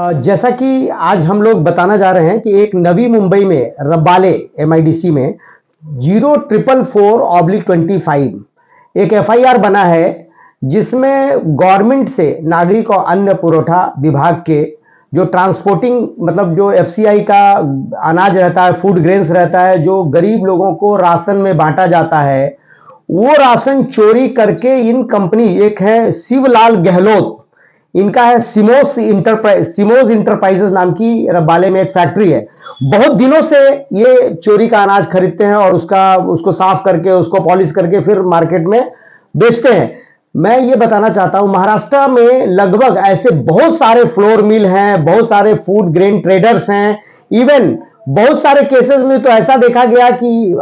जैसा कि आज हम लोग बताना जा रहे हैं कि एक नवी मुंबई में रबाले MIDC में 0444/25 एक FIR बना है, जिसमें गवर्नमेंट से नागरिक और अन्न पुरवठा विभाग के जो ट्रांसपोर्टिंग मतलब जो FCI का अनाज रहता है, फूड ग्रेन्स रहता है, जो गरीब लोगों को राशन में बांटा जाता है, वो राशन चोरी करके इन कंपनी, एक है शिवलाल गहलोत, इनका है सिमोस इंटरप्राइजेस नाम की रबाले में एक फैक्ट्री है। बहुत दिनों से ये चोरी का अनाज खरीदते हैं और उसको साफ करके, उसको पॉलिश करके फिर मार्केट में बेचते हैं। मैं ये बताना चाहता हूं, महाराष्ट्र में लगभग ऐसे बहुत सारे फ्लोर मिल हैं, बहुत सारे फूड ग्रेन ट्रेडर्स हैं। इवन बहुत सारे केसेस में तो ऐसा देखा गया कि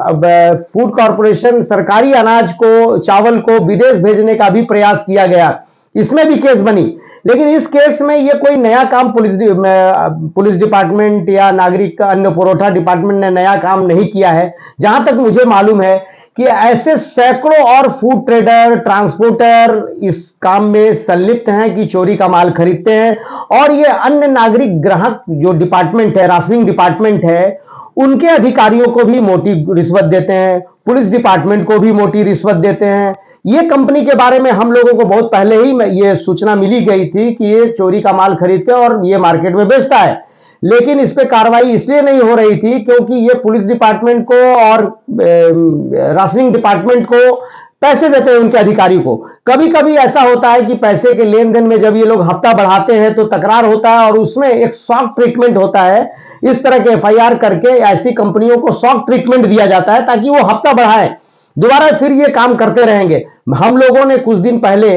फूड कॉर्पोरेशन सरकारी अनाज को, चावल को विदेश भेजने का भी प्रयास किया गया, इसमें भी केस बनी। लेकिन इस केस में ये कोई नया काम पुलिस डिपार्टमेंट या नागरिक अन्न पुरवठा डिपार्टमेंट ने नया काम नहीं किया है। जहां तक मुझे मालूम है कि ऐसे सैकड़ों और फूड ट्रेडर, ट्रांसपोर्टर इस काम में संलिप्त हैं कि चोरी का माल खरीदते हैं। और ये अन्य नागरिक ग्राहक जो डिपार्टमेंट है, राशनिंग डिपार्टमेंट है, उनके अधिकारियों को भी मोटी रिश्वत देते हैं, पुलिस डिपार्टमेंट को भी मोटी रिश्वत देते हैं। ये कंपनी के बारे में हम लोगों को बहुत पहले ही ये सूचना मिली गई थी कि ये चोरी का माल खरीद के और ये मार्केट में बेचता है। लेकिन इस पे कार्रवाई इसलिए नहीं हो रही थी क्योंकि ये पुलिस डिपार्टमेंट को और राशनिंग डिपार्टमेंट को पैसे देते हैं, उनके अधिकारी को। कभी कभी ऐसा होता है कि पैसे के लेन देन में जब ये लोग हफ्ता बढ़ाते हैं तो तकरार होता है और उसमें एक सॉफ्ट ट्रीटमेंट होता है। इस तरह के FIR करके ऐसी कंपनियों को सॉफ्ट ट्रीटमेंट दिया जाता है ताकि वो हफ्ता बढ़ाएं, दोबारा फिर ये काम करते रहेंगे। हम लोगों ने कुछ दिन पहले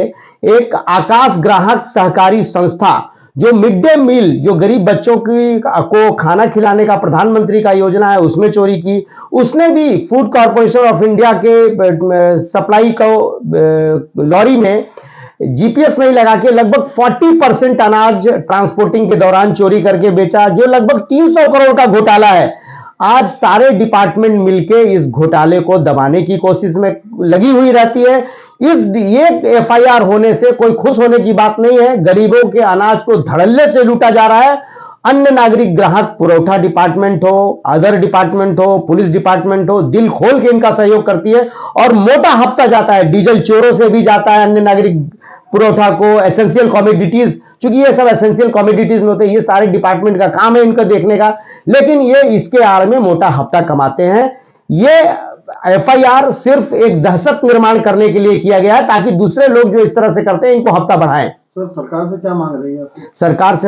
एक आकाश ग्राहक सहकारी संस्था, जो मिड डे मील, जो गरीब बच्चों को खाना खिलाने का प्रधानमंत्री का योजना है, उसमें चोरी की। उसने भी फूड कॉर्पोरेशन ऑफ इंडिया के सप्लाई को लॉरी में GPS नहीं लगा के लगभग 40% अनाज ट्रांसपोर्टिंग के दौरान चोरी करके बेचा, जो लगभग 300 करोड़ का घोटाला है। आज सारे डिपार्टमेंट मिलके इस घोटाले को दबाने की कोशिश में लगी हुई रहती है। ये FIR होने से कोई खुश होने की बात नहीं है। गरीबों के अनाज को धड़ल्ले से लूटा जा रहा है। अन्य नागरिक ग्राहक पुरवठा डिपार्टमेंट हो, अदर डिपार्टमेंट हो, पुलिस डिपार्टमेंट हो, दिल खोल के इनका सहयोग करती है और मोटा हफ्ता जाता है। डीजल चोरों से भी जाता है अन्य नागरिक पुरवठा को, एसेंशियल कॉमोडिटीज, चूंकि ये सब एसेंशियल कॉमोडिटीज में होते हैं, ये सारे डिपार्टमेंट का काम है इनको देखने का। लेकिन ये इसके आड़ में मोटा हफ्ता कमाते हैं। ये FIR सिर्फ एक दहशत निर्माण करने के लिए किया गया है ताकि दूसरे लोग जो इस तरह से करते हैं इनको हफ्ता बढ़ाएं। तो सरकार से क्या मांग रही है? सरकार से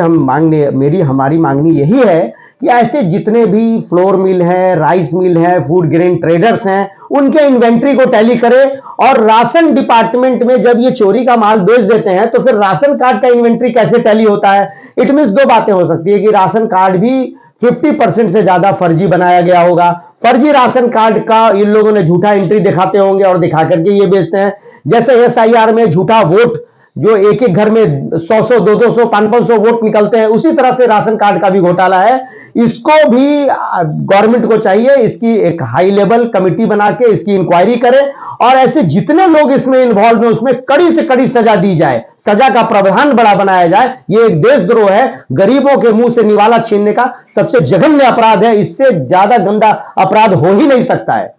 हमारी मांगनी यही है कि ऐसे जितने भी फ्लोर मिल हैं, राइस मिल हैं, फूड ग्रेन ट्रेडर्स हैं, उनके इन्वेंट्री को टैली करे। और राशन डिपार्टमेंट में जब ये चोरी का माल बेच देते हैं तो फिर राशन कार्ड का इन्वेंट्री कैसे टैली होता है? इट मींस दो बातें हो सकती है कि राशन कार्ड भी 50% से ज्यादा फर्जी बनाया गया होगा। फर्जी राशन कार्ड का इन लोगों ने झूठा एंट्री दिखाते होंगे और दिखा करके ये बेचते हैं। जैसे SIR में झूठा वोट, जो एक एक घर में 100-100, 200-200, 500-500 वोट निकलते हैं, उसी तरह से राशन कार्ड का भी घोटाला है। इसको भी गवर्नमेंट को चाहिए इसकी एक हाई लेवल कमिटी बना के इसकी इंक्वायरी करे और ऐसे जितने लोग इसमें इन्वॉल्व हैं उसमें कड़ी से कड़ी सजा दी जाए, सजा का प्रावधान बड़ा बनाया जाए। ये एक देशद्रोह है, गरीबों के मुंह से निवाला छीनने का सबसे जघन्य अपराध है। इससे ज्यादा गंदा अपराध हो ही नहीं सकता है।